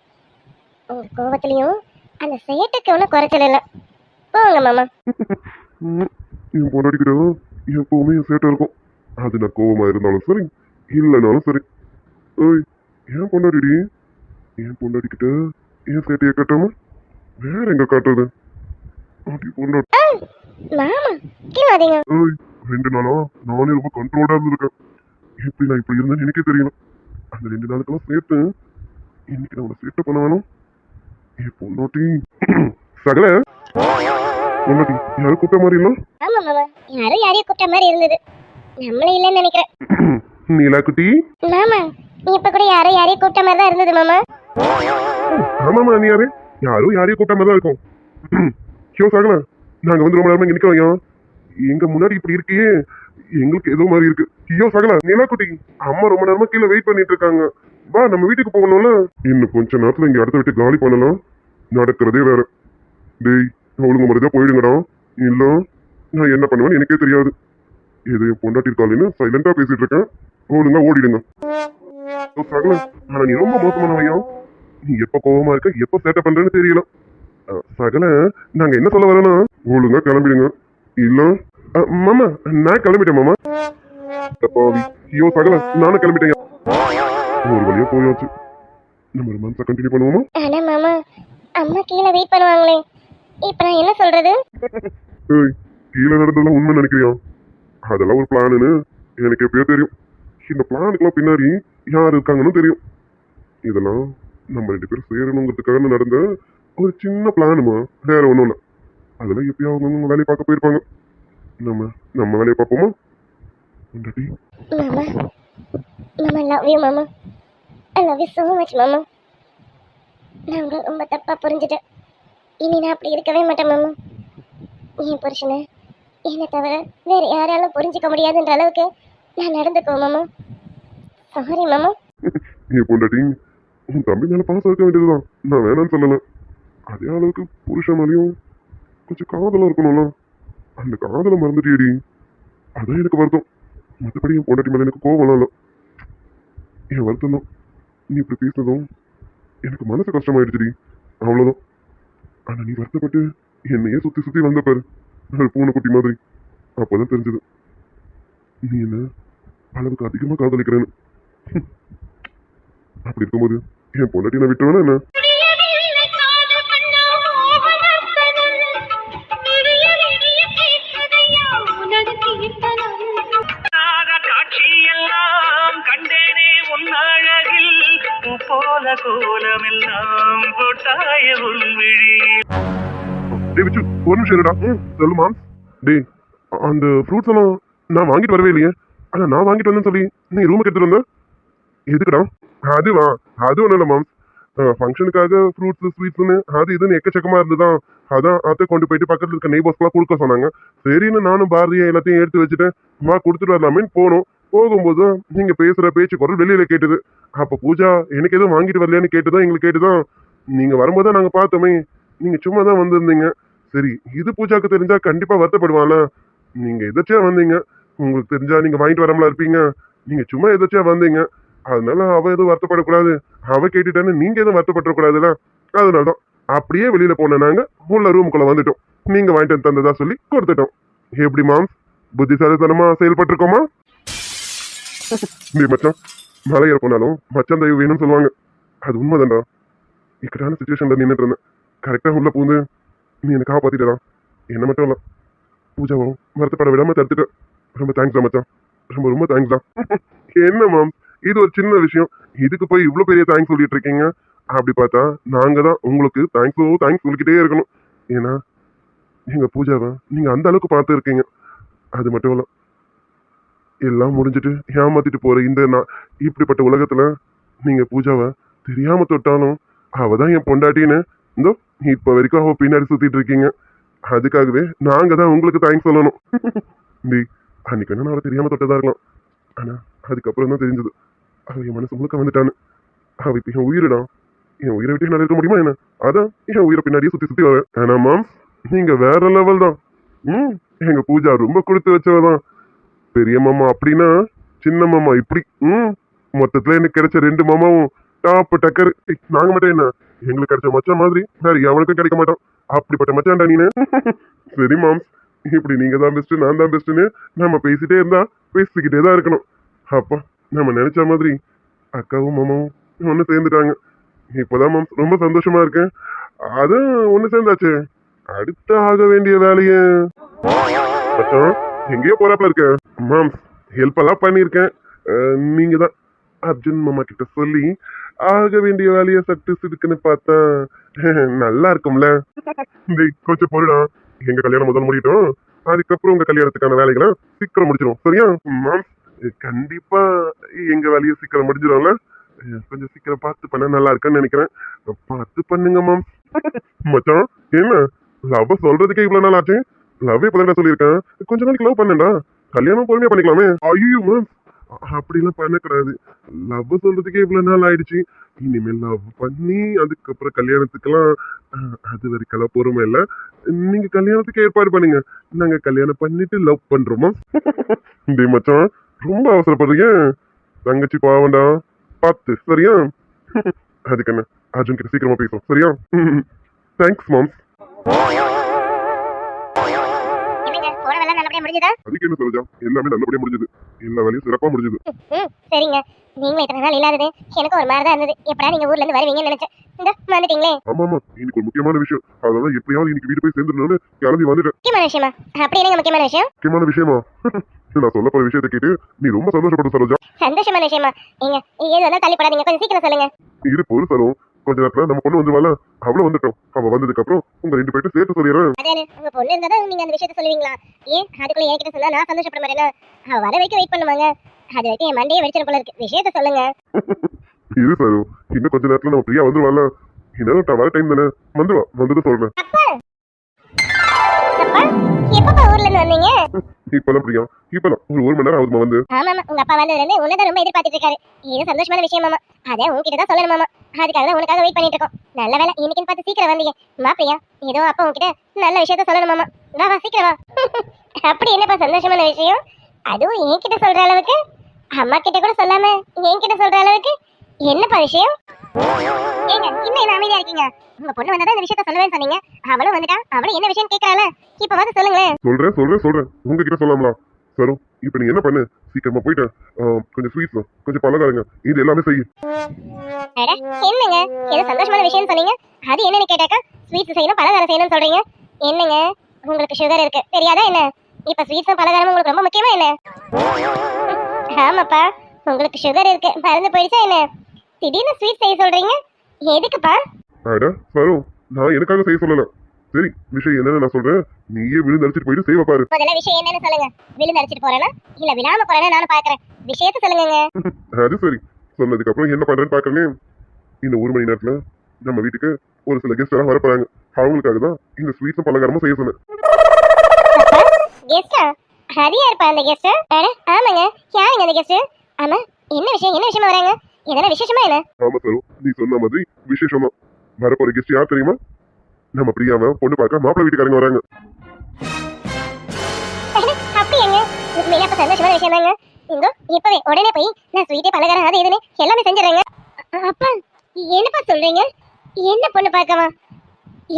உங்கள் கோவத்துலேயும் அந்த சேட்டைக்கு ஒன்றும் குறைச்சல் இல்லை. போங்க மாமா. என் பொண்டாடிக்கிட்ட எப்பவுமே என் சேட்டை இருக்கும். அது நான் கோவமா இருந்தாலும் சரி இல்லைனாலும் சரி. ஏய் ஏன் பொண்டாடிடி? என் பொண்டாடிக்கிட்ட என் சேட்டையை காட்டாம வேற எங்க காட்டுறது? அப்படி பொண்டாடி. மாமா கீழாதீங்க. ஏய் 2 நாளா நானே ரொம்ப கண்ட்ரோலா இருந்திருக்கேன். எப்படி நான் இப்படி இருந்தேன்னு எனக்கே தெரியல. அந்த 2 நாளுக்கெல்லாம் சேர்த்து இன்னைக்கு நான் உன்னை சேட்டை பண்ண வேணும். என் பொண்டாட்டி சகல பொண்டாட்டி யாரும் கூப்பிட்ட மாதிரி இல்லை. ஆமா மாமா, யாரும் யாரையும் கூப்பிட்ட மாதிரி இருந்தது. நம்மளே இல்லைன்னு நினைக்கிறேன். நீலா குட்டி. மாமா இப்ப கூட யாரும் யாரையும் கூப்பிட்ட மாதிரி தான் இருந்தது மாமா. ஆமாமா நீ யாரு? யாரும் யாரையும் கூப்பிட்ட மாதிரி தான் இருக்கும். ஷோ சகல நாங்க வந்து ரொம்ப நேரமா இங்க நிக்கிறோம். எங்க முன்னாடி இப்படி இருக்கியே எங்களுக்கு ஏதோ மாதிரி இருக்கு. ஐயோ சகல நீலா குட்டி, அம்மா ரொம்ப நேரமா கீழே வெயிட் பண்ணிட்டு இருக்காங்க. வா நம்ம வீட்டுக்கு போகணும்ல. இன்னும் கொஞ்ச நேரத்துல இங்க அடுத்த வீட்டுக்கு காலி பண்ணலாம். நடக்கிறதே வேற. டேய் ஒழுங்கு முறைதான் போயிடுங்கடா. இல்ல நான் என்ன பண்ணுவேன்னு எனக்கே தெரியாது. இது என் பொண்டாட்டி இருக்காளுன்னு சைலண்டா பேசிட்டு இருக்கேன். ஒழுங்கா ஓடிடுங்க. சகல ஆனா நீ ரொம்ப மோசமானவையா. நீ எப்ப கோவமா இருக்க எப்ப சேட்டை பண்றேன்னு தெரியல. சகல நாங்க என்ன சொல்ல வரோன்னா ஒழுங்கா கிளம்பிடுங்க. இல்ல மாமா நான் கிளம்பிட்டேன் மாமா. பாவி ஐயோ சகல நானும் கிளம்பிட்டேன். ஒரு வழியா போயாச்சு. நம்ம ரொமான்ஸை கண்டினியூ பண்ணுவோமா? ஆனா மாமா அம்மா கீழே வெயிட் பண்ணுவாங்களே, இப்ப நான் என்ன சொல்றது? ஏய் கீழே நடந்ததெல்லாம் உண்மை நினைக்கிறியா? அதெல்லாம் ஒரு பிளான்னு எனக்கு எப்பயோ தெரியும். இந்த பிளானுக்குலாம் பின்னாடி யார் இருக்காங்கன்னு தெரியும். இதெல்லாம் நம்ம 2 பேரும் சேரணுங்கிறதுக்காக நடந்த ஒரு சின்ன பிளானுமா, வேற ஒன்றும் இல்லை. அதெல்லாம் எப்பயோ அவங்க வேலையை பார்க்க போயிருப்பாங்க. நம்ம வேலையை பார்ப்போமா? பொண்டாட்டி மாமா மாமா லவ் யூ மாமா. I love you so much மாமா. நான் உங்களை ரொம்ப தப்பா புரிஞ்சுட்டேன். இனி நான் அப்படி இருக்கவே மாட்டேன் மாமா. என் புருஷனை என்னை தவிர வேற யாராலும் புரிஞ்சிக்க முடியாதுன்ற அளவுக்கு நான் நடந்துக்குவேன் மாமா. சாரி மாமா. என் பொண்டாட்டி உன் தம்பி மேல பாசம் இருக்க வேண்டியதுதான். நான் வேணான்னு சொல்லலை. அதே அளவுக்கு புருஷன் மேலேயும் கொஞ்சம் காதலாம் இருக்கணும்ல. அந்த காதலை மறந்துட்டியடி. அதான் எனக்கு வருத்தம். மற்றபடி என் பொண்டாட்டி மேல எனக்கு கோவம்லாம் இல்லை. என் வருத்தம் தான் நீ இப்படி பேசுனதும் எனக்கு மனசு கஷ்டமாயிடுச்சுடி. அவ்வளோதான். ஆனா நீ வருத்தப்பட்டு என்னையே சுத்தி சுத்தி வந்த பாரு ஒரு பூனைக்குட்டி மாதிரி. அப்பதான் தெரிஞ்சது நீ என்ன அளவுக்கு அதிகமா காதலிக்கிறேன்னு. அப்படி இருக்கும்போது என் பொண்டாட்டி நான் விட்டுருவேனா என்ன? காட்சியெல்லாம் கண்டேனே உன்னழகில் போல கோலமெல்லாம் போட்டாய உன் விழியில். டேய் விச்சு, ஒரு நிமிஷம் இருடா. சொல்லுமா. டேய், அந்த ஃப்ரூட்ஸ் எல்லாம் நான் வாங்கிட்டு வரவே இல்லையே. ஆனா நான் வாங்கிட்டு வந்தேன்னு சொல்லி நீ ரூமுக்கு எடுத்துட்டு வந்த எதுக்குடா? அதுவா, அது ஒன்றும் இல்லை மாம். ஃபங்க்ஷனுக்காக ஃப்ரூட்ஸ் ஸ்வீட்ஸ்னு அது இதுன்னு எக்கச்சக்கமா இருந்துதான். அதான் அதை கொண்டு போயிட்டு பக்கத்துல இருக்க நெய்பர்ஸ்லாம் கொடுக்க சொன்னாங்க. சரின்னு நானும் பாரதியை எல்லாத்தையும் எடுத்து வச்சுட்டேன். வா கொடுத்துட்டு வரலாமேன்னு போனோம். போகும்போது நீங்க பேசுற பேச்சு குரல் வெளியில கேட்டுது. அப்ப பூஜா எனக்கு எதுவும் வாங்கிட்டு வரலையான்னு கேட்டுதான் எங்களுக்கு கேட்டுதான். நீங்க வரும்போது நாங்க பார்த்தோமே, நீங்க சும்மா தான் வந்திருந்தீங்க. சரி, இது பூஜாக்கு தெரிஞ்சா கண்டிப்பா வருத்தப்படுவான்ல. நீங்க எதாச்சியா வந்தீங்க, உங்களுக்கு தெரிஞ்சா நீங்க வாங்கிட்டு வராமலா இருப்பீங்க. நீங்க சும்மா எதாச்சியா வந்தீங்க, அதனால அவ எதுவும் வருத்தப்படக்கூடாது, அவ கேட்டுட்டான்னு நீங்க எதுவும் வருத்தப்படக்கூடாதுல்ல. அதனாலதான் அப்படியே வெளியில போன நாங்க உள்ள ரூமுக்குள்ள வந்துட்டோம். நீங்க வாங்கிட்டு வந்து தந்ததா சொல்லி கொடுத்துட்டோம். எப்படி மாம், புத்திசாலித்தனமா செயல்பட்டிருக்கோமா? நீ மச்சான், மலை ஏற போனாலும் மச்சான் தயவு வேணும்னு சொல்லுவாங்க. அது உண்மைதான்டா. இக்கட்டான சுச்சுவேஷன்ல நின்றுட்டு இருந்தேன். கரெக்டா உள்ள பூந்து நீ என்ன காப்பாத்திட்டா. என்ன மட்டும் இல்ல, பூஜாவும் வருத்தப்பட விடாம தடுத்துட்ட. ரொம்ப தேங்க்ஸ் தான் மச்சான், ரொம்ப ரொம்ப தேங்க்ஸ் தான். என்ன மாம், இது ஒரு சின்ன விஷயம், இதுக்கு போய் இவ்வளவு பெரிய தேங்க்ஸ் சொல்லிட்டு இருக்கீங்க. அப்படி பார்த்தா நாங்க தான் உங்களுக்கு தேங்க்ஸ் சொல்லிக்கிட்டே இருக்கணும். ஏன்னா எங்க பூஜாவை நீங்க அந்த அளவுக்கு பார்த்து இருக்கீங்க. அது மட்டும் இல்ல, எல்லாம் முடிஞ்சிட்டு ஏமாத்திட்டு போற இந்த இப்படிப்பட்ட உலகத்துல நீங்க பூஜாவை தெரியாம தொட்டாலும் அவதான் என் பொண்டாட்டின்னு இந்தோ இப்ப வரைக்கும் அவ பின்னாடி சுத்திட்டு இருக்கீங்க. அதுக்காகவே நாங்க தான் உங்களுக்கு தேங்க்ஸ் சொல்லணும். அன்னைக்கு என்ன அவளை தெரியாம தொட்டதா இருக்கலாம், ஆனா அதுக்கப்புறம் தான் தெரிஞ்சது அவ என் மனசு முழுக்க வந்துட்டான்னு. அவ இப்ப என் உயிரிடா, என் உயிரை விட்டு என்னால இருக்க முடியுமா என்ன? அதான் என் உயிரை பின்னாடியே சுத்தி சுத்தி வரேன். ஆனா மாம், நீங்க வேற லெவல் தான். எங்க பூஜா ரொம்ப கொடுத்து வச்சவதான். பெரிய மாமா அப்படின்னா சின்ன மாமா இப்படி. மொத்தத்துல எனக்கு கிடைச்ச 2 மாமாவும் டாப் டக்கர். நாங்க மட்டும் என்ன, எங்களுக்கு கிடைச்ச மச்சான் மாதிரி வேற எவனுக்கும் கிடைக்க மாட்டோம். அப்படிப்பட்ட மச்சான்டா நீனு. சரி மாம்ஸ், இப்படி நீங்க தான் பெஸ்ட் நான் தான் பெஸ்ட்னு நம்ம பேசிட்டே இருந்தா பேசிக்கிட்டே தான் இருக்கணும். அப்பா, நம்ம நினைச்ச மாதிரி அக்காவும் மாமாவும் ஒண்ணு சேர்ந்துட்டாங்க. இப்பதான் மாம்ஸ் ரொம்ப சந்தோஷமா இருக்கேன். அதான் ஒண்ணு சேர்ந்தாச்சு, அடுத்த ஆக வேண்டிய வேலைய மச்சான் எங்கேயோ போறாப்ல இருக்க. மாம்ஸ் ஹெல்ப் எல்லாம் பண்ணிருக்கேன். நீங்க தான் அர்ஜுன் மாமா கிட்ட சொல்லி ஆக வேண்டிய வேலையை சட்டு சிடுக்குன்னு பார்த்தா நல்லா இருக்கும்ல. கொஞ்சம் பொருடா, எங்க கல்யாணம் முதல் முடியட்டும், அதுக்கப்புறம் உங்க கல்யாணத்துக்கான வேலைகளை சீக்கிரம் முடிச்சிடும். சரியா மாம்? கண்டிப்பா எங்க வேலையை சீக்கிரம் முடிஞ்சிடும்ல. கொஞ்சம் சீக்கிரம் பார்த்து பண்ண நல்லா இருக்குன்னு நினைக்கிறேன். பார்த்து பண்ணுங்க மாம். மச்சான் என்ன லவ் சொல்றதுக்கே இவ்வளவு நாள் ஆச்சு? லவ் இப்பதான் சொல்லியிருக்கேன், கொஞ்ச நாளைக்கு லவ் பண்ணேன்டா, கல்யாணம் பொறுமையா பண்ணிக்கலாமே. ஐயோ மேம், அப்படிலாம் பண்ணக்கூடாது. லவ் சொல்றதுக்கே இவ்வளவு நாள் ஆயிடுச்சு, இனிமேல் லவ் பண்ணி அதுக்கப்புறம் கல்யாணத்துக்கெல்லாம் அது வரைக்கும் பொறுமை இல்லை. நீங்க கல்யாணத்துக்கு ஏற்பாடு பண்ணுங்க, நாங்க கல்யாணம் பண்ணிட்டு லவ் பண்றோமா? டே மச்சான், ரொம்ப அவசரப்படுறீங்க. தங்கச்சி பாவண்டா, பார்த்து. சரியா? அதுக்கு என்ன, அர்ஜுன் கிட்ட சீக்கிரமா பேசுவோம். சரியா? Thanks moms. அதுக்கு என்ன சரோஜா, எல்லாமே நல்லபடியா முடிஞ்சது. எல்லா வேலையும் சிறப்பா முடிஞ்சது. சரிங்க, நீங்களும் இத்தனை நாள் இல்லாதது எனக்கு ஒரு மாதிரி தான் இருந்தது. எப்படா நீங்க ஊர்ல இருந்து வருவீங்கன்னு நினைச்சேன். இந்த வந்துட்டீங்களே. ஆமா ஆமா, இன்னைக்கு ஒரு முக்கியமான விஷயம், அதனால எப்படியாவது இன்னைக்கு வீடு போய் சேர்ந்துடணும்னு கிளம்பி வந்துட்டேன். முக்கியமான விஷயமா? அப்படி என்னங்க முக்கியமான விஷயம்? முக்கியமான விஷயமா? நான் சொல்ல போற விஷயத்தை கேட்டு நீ ரொம்ப சந்தோஷப்படும் சரோஜா. சந்தோஷமான விஷயமா? ஏங்க ஏது வந்தா தள்ளிப்படாதீங்க, கொஞ்சம் சீக்கிரம் சொல்லுங்க. இரு பொறு சரும், கொஞ்ச நேரத்துல நம்ம பொண்ணு வந்துருவாள, அவளும் வந்துட்டோம். அவ வந்ததுக்கு அப்புறம் உங்க 2 பேர்ட்ட சேர்த்து சொல்லிடுறேன். அதே உங்க பொண்ணு இருந்தா நீங்க அந்த விஷயத்தை சொல்லுவீங்களா? ஏன் அதுக்குள்ள என்கிட்ட சொன்னா நான் சந்தோஷப்பட மாட்டேனா? அவ வர வரைக்கும் வெயிட் பண்ணுவாங்க, அது வரைக்கும் என் மண்டையே வெடிச்சிட போல இருக்கு. விஷயத்தை சொல்லுங்க. இரு சரு, இன்னும் கொஞ்ச நேரத்துல நம்ம ஃப்ரீயா வந்துருவாள. இன்னும் வர டைம் தானே, வந்துருவா. வந்தது சொல்றேன். எப்ப ஊர்ல இருந்து வந்தீங்க? இப்பதான் பிரியா, இப்பதான் ஒரு 1 மணி நேரம் ஆகுதுமா வந்து. ஆமா, உங்க அப்பா வந்ததுல இருந்து உன்னதான் ரொம்ப எதிர்பார்த்துட்டு இருக்காரு. இது சந்தோஷமான விஷயம் மாமா, அதே உங்ககிட்ட தான் சொல்லணும் மாமா. அதுக்காக தான் உனக்காக வெயிட் பண்ணிட்டு இருக்கோம். நல்ல வேலை இன்னைக்குன்னு பார்த்து சீக்கிரம் வந்தீங்க. பிரியா, ஏதோ அப்பா உங்ககிட்ட நல்ல விஷயத்த சொல்லணும் மாமா. வா சீக்கிரம் வா. அப்படி என்னப்பா சந்தோஷமான விஷயம்? அதுவும் என்கிட்ட சொல்ற அளவுக்கு, அம்மா கிட்ட கூட சொல்லாம என்கிட்ட சொல்ற அளவுக்கு என்னப்பா விஷயம்? ஏங்க இன்னும் என்ன அமைதியா இருக்கீங்க? உங்க பொண்ணு வந்தா இந்த விஷயத்த சொல்லுவேன்னு சொன்னீங்க. அவளும் வந்துட்டா. அவளும் என்ன விஷயம் கேக்குறாள? இப்ப வந்து சொல்லுங்களேன். சொல்றேன் உங்ககிட்ட சொல்லாமலா? சரோ, இப்ப நீ என்ன பண்ணு, சீக்கிரமா போயிட்டு கொஞ்சம் ஸ்வீட்ஸ், கொஞ்சம் பலகாரங்க, இது எல்லாமே செய்யு. அட என்னங்க ஏதோ சந்தோஷமான விஷயம் சொன்னீங்க, அது என்னன்னு கேட்டாக்கா ஸ்வீட்ஸ் செய்யணும் பலகாரம் செய்யணும்னு சொல்றீங்க. என்னங்க உங்களுக்கு சுகர் இருக்கு தெரியாதா என்ன? இப்ப ஸ்வீட்ஸும் பலகாரமும் உங்களுக்கு ரொம்ப முக்கியமா என்ன? ஆமாப்பா, உங்களுக்கு சுகர் இருக்கு, மறந்து போயிடுச்சா என்ன? திடீர்னு ஸ்வீட் செய்ய சொல்றீங்க, எதுக்குப்பா? அட சரோ, நான் எனக்காக செய்ய சொல்லல. சரி, விஷயம் என்னன்னு நான் சொல்றேன், நீயே விழுந்து அடிச்சிட்டு போயிட்டு செய்வ பாரு. முதல்ல விஷயம் என்னன்னு சொல்லுங்க. விழுந்து அடிச்சிட்டு போறேனா இல்ல விழாம போறேனா நானும் பாக்குறேன். விஷயத்த சொல்லுங்க. அது சரி, சொன்னதுக்கு அப்புறம் என்ன பண்றேன்னு பாக்குறேன். இன்னும் 1 மணி நேரத்துல நம்ம வீட்டுக்கு ஒரு சில கெஸ்ட் எல்லாம் வரப்போறாங்க. அவங்களுக்காக தான் இந்த ஸ்வீட்ஸும் பலகாரமும் செய்ய சொன்னேன். கெஸ்டா? அது யாருப்பா அந்த கெஸ்ட்? அட ஆமாங்க, யாருங்க அந்த கெஸ்ட்? ஆமா, என்ன விஷயமா வராங்க? எதனா விசேஷமா என்ன? ஆமா சரோ, நீ சொன்ன மாதிரி விசேஷமா வரப்போற கெஸ்ட் யார் தெரியுமா? நம்ம பிரியாவை பொண்ணு பார்க்க மாப்பிள்ளை வீட்டுக்காரங்க வராங்க. அப்படியாங்க? உண்மையிலே அப்ப சந்தோஷமான விஷயம் தாங்க. இந்தோ இப்பவே உடனே போய் நான் ஸ்வீட்டே பலகாரம் அது இதுன்னு எல்லாமே செஞ்சிடறேங்க. அப்பா என்னப்பா சொல்றீங்க? என்ன பொண்ணு பார்க்கவா?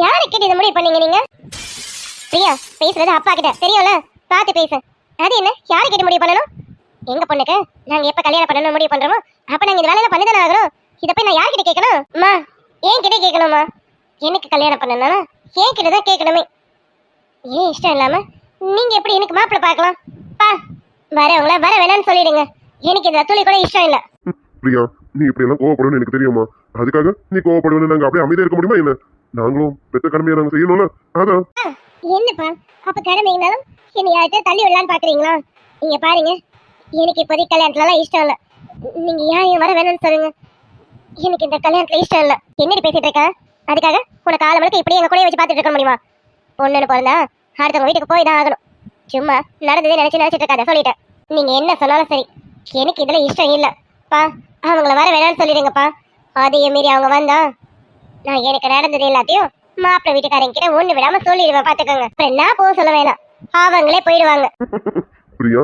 யாரை கேட்டு இதை முடிவு பண்ணீங்க நீங்க? பிரியா பேசுறது அப்பா கிட்ட தெரியும்ல, பார்த்து பேசு. அது என்ன யாரை கேட்டு முடிவு பண்ணணும்? எங்க பொண்ணுக்கு நாங்க எப்ப கல்யாணம் பண்ணணும் முடிவு பண்றோமோ அப்ப நாங்க இந்த வேலையில பண்ணிதானே ஆகணும். இதை போய் நான் யார்கிட்ட கேட்கணும்? அம்மா ஏன் கிட்ட கேட்கணுமா? எனக்கு கல்யாணம் பண்ணணும்னா ஏன் கிட்ட தான் கேட்கணுமே. ஏன் இஷ்டம் இல்லாம நீங்க எப்படி எனக்கு மாப்பிள்ளை பார்க்கலாம்? பா வரவங்கள வர வேணாம்னு சொல்லிடுங்க. எனக்கு இந்த துளி கூட இஷ்டம் இல்ல. பிரியா, நீ இப்படி எல்லாம் கோவப்படுன்னு எனக்கு தெரியுமா? அதுக்காக நீ கோவப்படுவேன்னு நாங்க அப்படியே அமைதியா இருக்க முடியுமா என்ன? நாங்களும் பெத்த கடமையை நாங்க செய்யணும்ல, அதான். என்னப்பா அப்ப கடமைங்கனாலும் என்னை யார்கிட்ட தள்ளி விடலான்னு பாக்குறீங்களா? நீங்க பாருங்க, எனக்கு இப்போதைக்கு கல்யாணத்துல எல்லாம் இஷ்டம் இல்ல. நீங்க யாரையும் வர வேணும்னு சொல்லுங்க. எனக்கு இந்த கல்யாணத்துல இஷ்டம் இல்ல. என்னடி பேசிட்டு இருக்க? அதுக்காக உனக்கு ஆளு மணிக்கு இப்படி எங்க கூட வச்சு பாத்துட்டு இருக்க முடியுமா? பொண்ணுன்னு பிறந்தா அடுத்தவங்க வீட்டுக்கு போய் தான் ஆகணும். சும்மா நடந்ததே நினைச்சிட்டு இருக்காத, சொல்லிட்டேன். நீங்க என்ன சொன்னாலும் சரி, எனக்கு இதுல இஷ்டம் இல்ல. பா அவங்கள வர வேணாம்னு சொல்லிடுங்கப்பா. அதையும் மீறி அவங்க வந்தா நான் எனக்கு நடந்தது எல்லாத்தையும் மாப்பிள்ளை வீட்டுக்காரங்க கிட்ட ஒண்ணு விடாம சொல்லிடுவேன், பாத்துக்கோங்க. அப்புறம் நான் போக சொல்ல வேணாம், அவங்களே போயிடுவாங்க. பிரியா,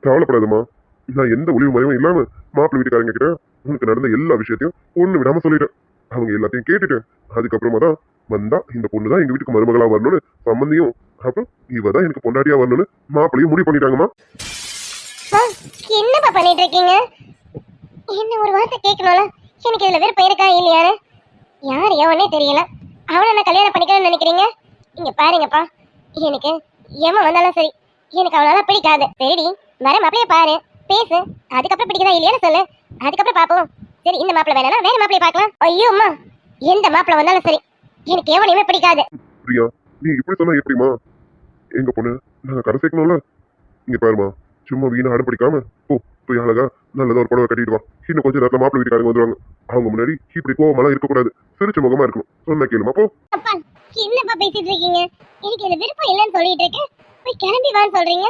கவலைப்படாதம்மா. நான் எந்த ஒளிவு மறைவும் இல்லாம மாப்பிள்ளை வீட்டுக்காரங்க கிட்ட உனக்கு நடந்த எல்லா விஷயத்தையும் ஒண்ணு விடாம சொல்லிட்டேன். அவங்க எல்லாத்தையும் கேட்டுட்டேன். அதுக்கப்புறமா தான் வந்தா இந்த பொண்ணு தான் எங்க வீட்டுக்கு மருமகளா வரணும்னு சம்பந்தியும், அப்புறம் இவ தான் எனக்கு பொண்டாட்டியா வரணும்னு மாப்பிள்ளையும் முடிவு பண்ணிட்டாங்கம்மா. என்னப்பா பண்ணிட்டு இருக்கீங்க? என்ன ஒரு வார்த்தை கேட்கணும்ல, எனக்கு இதுல விருப்பம் இருக்கா இல்லையாரு? யார் எவனே தெரியல, அவனை நான் கல்யாணம் பண்ணிக்கணும்னு நினைக்கிறீங்க? இங்க பாருங்கப்பா, எனக்கு எவன் வந்தாலும் சரி, எனக்கு அவனால பிடிக்காது. சரிடி, வர மாப்பிளைய பாரு, பேசு, அதுக்கப்புறம் பிடிக்குதா இல்லையான்னு சொல்லு, அதுக்கப்புறம் பாப்போம். சரி, இந்த மாப்பிளை வேணா வேற மாப்பிளைய பார்க்கலாம். ஐயோ அம்மா, எந்த மாப்பிளை வந்தாலும் சரி, எனக்கு எவனையுமே பிடிக்காது. பிரியா, நீ இப்படி சொன்னா எப்படிமா? எங்க பொண்ணு நாங்க கரை சேர்க்கணும்ல. இங்க பாருமா, சும்மா வீணா அடம் பிடிக்காம போய் அழகா நல்லதா ஒரு புடவை கட்டிட்டு வா. இன்னும் கொஞ்சம் நேரத்துல மாப்பிள்ளை வீட்டுக்காரங்க வந்துருவாங்க. அவங்க முன்னாடி இப்படி கோவமெல்லாம் இருக்கக்கூடாது, சிரிச்ச முகமா இருக்கணும். சொன்ன கேளுமா, போ. அப்பா என்னப்பா பேசிட்டு இருக்கீங்க? எனக்கு இதுல விருப்பம் இல்லைன்னு சொல்லிட்டு இருக்கேன், போய் கிளம்பி வான்னு சொல்றீங்க.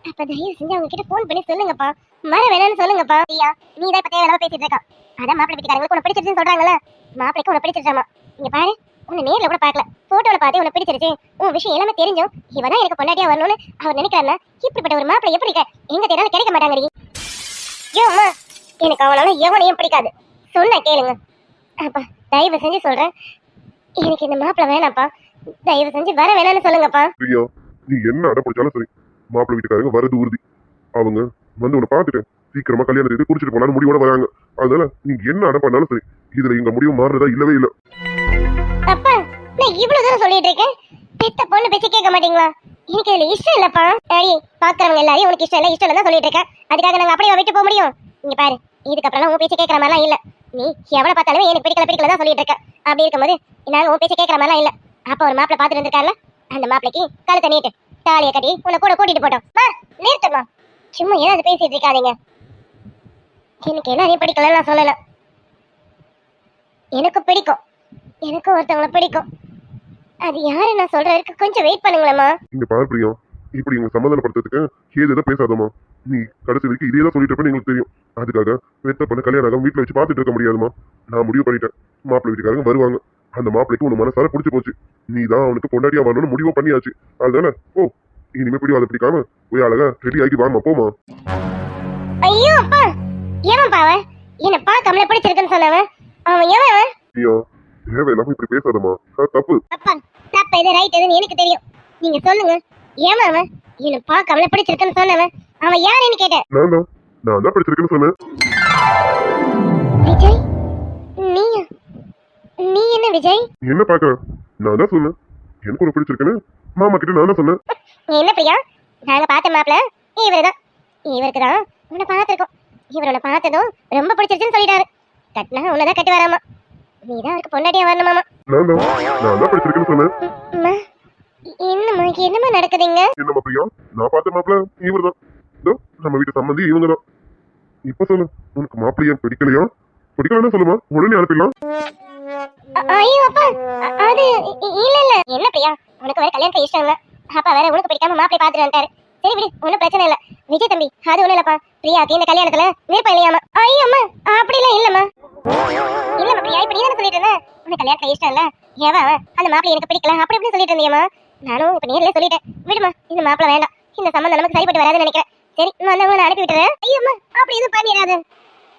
அப்ப தயவு செஞ்சு அவங்க கிட்ட போன் பண்ணி சொல்லுங்கப்பா, வர வேணாம்னு சொல்லுங்கப்பா. ஐயா நீ தான் இப்ப தேவையில்லாம பேசிட்டு இருக்கா. அதான் மாப்பிள்ளை வீட்டுக்காரங்களுக்கு உன்னை பிடிச்சிருச்சுன்னு சொல்றாங்கல்ல, மாப்பிள்ளைக்கு உன்னை பிடிச்சிருச்சாமா. இங்க பாரு, உன்னை நேர்ல கூட பாக்கல, போட்டோல பார்த்து உன்னை பிடிச்சிருச்சு, உன் விஷயம் எல்லாமே தெரிஞ்சும் இவதான் எனக்கு பொண்டாட்டியா வரணும்னு அவர் நினைக்கிறாருன்னா இப்படிப்பட்ட ஒரு மாப்பிள்ளை எப்படி எங்க தேடாலும் கிடைக்க மாட்டாங்கடி. ஐயோ அம்மா, எனக்கு அவனால எவனையும் பிடிக்காது, சொன்ன கேளுங்க. அப்பா தயவு செஞ்சு சொல்றேன், எனக்கு இந்த மாப்பிள்ளை வேணாப்பா, தயவு செஞ்சு வர வேணாம்னு சொல்லுங்கப்பா. பிரியா, நீ என்ன அடம் பிடிச்சாலும் சரி, மாப்பிள்ளை வீட்டுக்காரங்க வரது உறுதி. அவங்க வந்து உன்னை பார்த்துட்டு சீக்கிரமா கல்யாணத்தை குறிச்சிட்டு போனாலும் முடிவோட வராங்க. அதனால நீங்க என்ன அடம் பண்ணாலும் சரி, இதுல எங்க முடிவு மாறுறதா இல்லவே இல்ல. அப்பா நான் இவ்வளவு தூரம் சொல்லிட்டு இருக்கேன், பெத்த பொண்ணு பேச்சு கேட்க மாட்டீங்களா? எனக்கு இதுல இஷ்டம் இல்லப்பா. சரி, பாக்குறவங்க எல்லாரையும் உனக்கு இஷ்டம் இல்ல தான் சொல்லிட்டு இருக்கேன். அதுக்காக நாங்க அப்படியே விட்டு போக முடியும்? இங்க பாரு, இதுக்கப்புறம் உன் பேச்சு கேட்கற மாதிரிலாம் இல்ல. நீ எவ்வளவு பார்த்தாலுமே எனக்கு பிடிக்கல தான் சொல்லிட்டு இருக்க. அப்படி இருக்கும்போது நாங்க உன் பேச்சு கேட்கற மாதிரிலாம் இல்ல. அப்ப ஒரு மாப்பிள்ளை பார்த்துட்டு இருந்திருக்காருல, அந்த மாப்பிளைக்கு கழுத்தை நீட்டு தாலியை கட்டி உன்னை கூட கூட்டிட்டு போட்டோம். நிறுத்தமா, சும்மா ஏதாவது பேசிட்டு இருக்காதீங்க. எனக்கு எல்லாரையும் பிடிக்கல நான் சொல்லல, எனக்கு பிடிக்கும், எனக்கு ஒருத்தவங்களை பிடிக்கும். அது யாரு நான் சொல்ற வரைக்கும் கொஞ்சம் வெயிட் பண்ணுங்களேம்மா. இங்க பாரு பிரியா, இப்படி எங்க சமாதானப்படுத்துறதுக்கு ஏதோ பேசாதம்மா. நீ கடைசி வரைக்கும் இதே தான் சொல்லிட்டு இருப்பேன்னு எங்களுக்கு தெரியும். அதுக்காக வெத்த பண்ண கல்யாணம் வீட்டுல வச்சு பார்த்துட்டு இருக்க முடியாதுமா. நான் முடிவு பண்ணிட்டேன், மாப்பிள்ளை வீட்டுக்காரங்க வருவாங்க. அந்த மாப்பிளைக்கு உன் மனசால பிடிச்சி போச்சு, நீ தான் அவனுக்கு பொண்டாட்டியா வரணும்னு முடிவு பண்ணியாச்சு. அதுதானே, இனிமே பிடிவாத பிடிக்காம போய் அழகா ரெடி ஆகி வாமா, போமா. ஐயோ அப்பா, ஏன் பாவ என்ன பார்க்காமல பிடிச்சிருக்குன்னு சொன்னவன் அவன் எவன் அவன்? ஐயா தேவையில்லாம இப்படி பேசாதம்மா, அது தப்பு. அப்பா தப்ப இது ரைட் எதுன்னு எனக்கு தெரியும். நீங்க சொல்லுங்க, ஏமா அவன் என்ன பார்க்காமல பிடிச்சிருக்குன்னு சொன்னவன் அவன் யாருன்னு கேட்டேன். நான் தான் படிச்சிருக்கேன்னு சொன்னேன். விஜய் நீயா? நீ என்ன விஜய்? என்ன பாக்குற? நான் தான் சொன்னேன் எனக்கு ஒரு பிடிச்சிருக்குன்னு. மாமா கிட்ட நான் தான் சொன்னேன். என்ன பிரியா, நாங்க பார்த்த மாப்பிள்ள இவருதான். இவருக்கு தான் உன்னை பார்த்துருக்கோம். இவர் உன்னை பார்த்ததும் ரொம்ப பிடிச்சிருச்சுன்னு சொல்லிட்டாரு. கட்டினா உன்னதான் கட்டி வராமா, நீதான் அவருக்கு பொண்டாட்டியா வரணுமாமா. நான் தான் படிச்சிருக்கேன்னு சொன்னேன். அம்மா, என்னம்மா நடக்குதுங்க? என்னம்மா பிரியா, நான் பார்த்த மாப்பிள்ள இவர் தான். நம்ம வீட்டு சம்பந்தி இவங்க தான். இப்ப சொல்லு, உனக்கு மாப்பிள்ளையா பிடிக்கலையா? பிடிக்கலன்னு சொல்லுமா, உடனே அனுப்பிடலாம். ஐயோ அப்பா, அது இல்ல. என்ன பிரியா, உனக்கு வேற கல்யாணம் இஷ்டம் இல்ல. அப்பா வேற உனக்கு பிடிக்காம மாப்பிள்ளை பாத்துட்டு வந்துட்டாரு. சரி விடு, ஒன்னும் பிரச்சனை இல்ல. விஜய் தம்பி அது ஒண்ணு இல்லப்பா, பிரியாக்கு இந்த கல்யாணத்துல விருப்பம் இல்லையாமா. ஐயோ அம்மா, அப்படிலாம் இல்லம்மா. இல்லம்மா பிரியா, இப்ப நீ தானே சொல்லிட்டு இருந்த உனக்கு கல்யாணத்துல இஷ்டம் இல்ல, ஏவா அந்த மாப்பிள்ளை எனக்கு பிடிக்கல அப்படி இப்படி சொல்லிட்டு இருந்தியம்மா. நானும் இப்ப நேர்லயே சொல்லிட்டேன், விடுமா இந்த மாப்பிள்ளை வேண்டாம், இந்த சம்பந்தம் நமக்கு சரிப்பட்டு வராதுன்னு நினைக்கிறேன். சரி வந்தவங்க அனுப்பி விட்டுறேன். ஐயம்மா அப்படி எதுவும் பண்ணிடாது,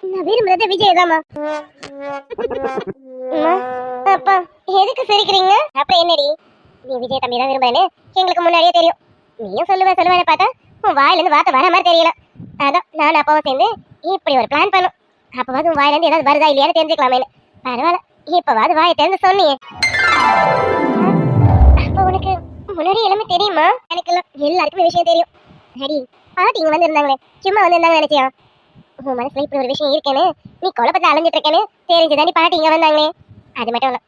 நான் விரும்புறது விஜய் தாம்மா. அப்பா எதுக்கு சிரிக்கிறீங்க? அப்புறம் என்னடி, நீ விஜய் தம்பி தான் விரும்புறேன்னு எங்களுக்கு முன்னாடியே தெரியும். நீயும் சொல்லுவேன்னு பார்த்தா உன் வாயில இருந்து வார்த்தை வர மாதிரி தெரியல. அதான் நான் அப்பாவும் சேர்ந்து இப்படி ஒரு பிளான் பண்ணோம். அப்பவாது உன் வாயில இருந்து ஏதாவது வருதா இல்லையான்னு தெரிஞ்சுக்கலாமேன்னு. பரவாயில்ல, இப்பவாது வாயை திறந்து சொன்னீங்க. அப்ப உனக்கு முன்னாடி எல்லாமே தெரியுமா? எனக்கு எல்லாருக்குமே விஷயம் தெரியும். சரி பாட்டி இங்க வந்து இருந்தாங்களே, சும்மா வந்து இருந்தாங்க நினைச்சியா? உன் மனசுல இப்படி ஒரு விஷயம் இருக்கேன்னு, நீ குழப்பத்தை அலைஞ்சிட்டு இருக்கேன்னு தெரிஞ்சுதாண்டி பாட்டி இங்க வந்தாங்களே. அது மட்டும் இல்ல,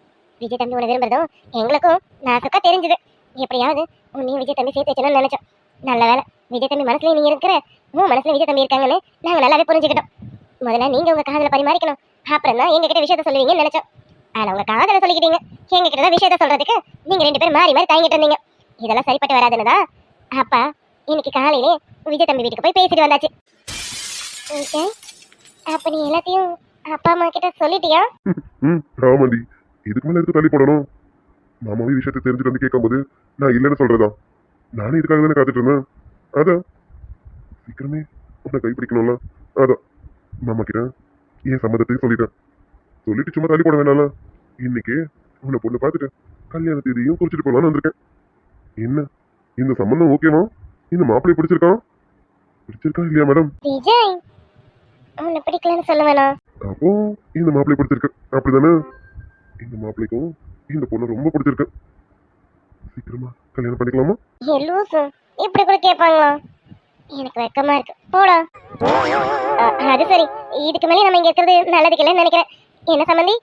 விஜய் தம்பி உன விரும்புறதும் எங்களுக்கும் நாசுக்கா தெரிஞ்சுது. எப்படியாவது உன்னையும் விஜய் தம்பி சேர்த்து வச்சணும்னு நினைச்சோம். நல்ல வேலை, விஜய் தம்பி மனசுல நீங்க இருக்கிற, உன் மனசுல விஜய் தம்பி இருக்காங்கன்னு நாங்க நல்லாவே புரிஞ்சுக்கிட்டோம். முதல்ல நீங்க உங்க காதல பரிமாறிக்கணும், அப்புறம் தான் எங்க கிட்ட விஷயத்த சொல்லுவீங்கன்னு நினைச்சோம். ஆனா உங்க காதல சொல்லிக்கிட்டீங்க, எங்க கிட்ட தான் விஷயத்த சொல்றதுக்கு நீங்க 2 பேரும் மாறி தாங்கிட்டு இருந்தீங்க. இதெல்லாம் சரிப்பட்டு வராதுன்னுதா அப்பா இன்னைக்கு காலையிலே விஜய் தம்பி வீட்டுக்கு போய் பேசிட்டு வந்தாச்சு. ஓகே, அப்ப நீ எல்லாத்தையும் அப்பா அம்மா கிட்ட சொல்லிட்டியா? ஆமாண்டி, இதுக்கு மேல எதுக்கு தள்ளி போடணும்? மாமாவே விஷயத்தை தெரிஞ்சுட்டு வந்து கேட்கும்போது நான் இல்லைன்னு சொல்றதா? நானே இதுக்காக தானே காத்துட்டு இருந்தேன். அதான் சீக்கிரமே உன்னை கைப்பிடிக்கணும்ல, அதான் மாமா கிட்ட என் சம்மதத்தையும் சொல்லிட்டு சும்மா தள்ளி போட வேண்டாம்ல. இன்னைக்கு உன்னை பொண்ணு பார்த்துட்டு கல்யாண தேதியும் குறிச்சிட்டு போலான்னு வந்திருக்கேன். என்ன இந்த சம்பந்தம் ஓகேவா? இந்த மாப்பிள்ளை பிடிச்சிருக்கா இல்லையா மேடம்? விஜய் உன்னை பிடிக்கலன்னு சொல்ல வேணாம். அப்போ இந்த மாப்பிள்ளை பிடிச்சிருக்கு அப்படிதானே? இந்த மாப்பிள்ளைக்கும் இந்த பொண்ணு ரொம்ப பிடிச்சிருக்கு. சீக்கிரமா கல்யாணம் பண்ணிக்கலாமா? லூசு, இப்படி கூட கேட்பாங்களா? எனக்கு வெக்கமா இருக்கு, போடா. அது சரி, இதுக்கு மேலே நம்ம இங்க இருக்கிறது நல்லதுக்கு இல்லைன்னு நினைக்கிறேன். என்ன சம்மந்தி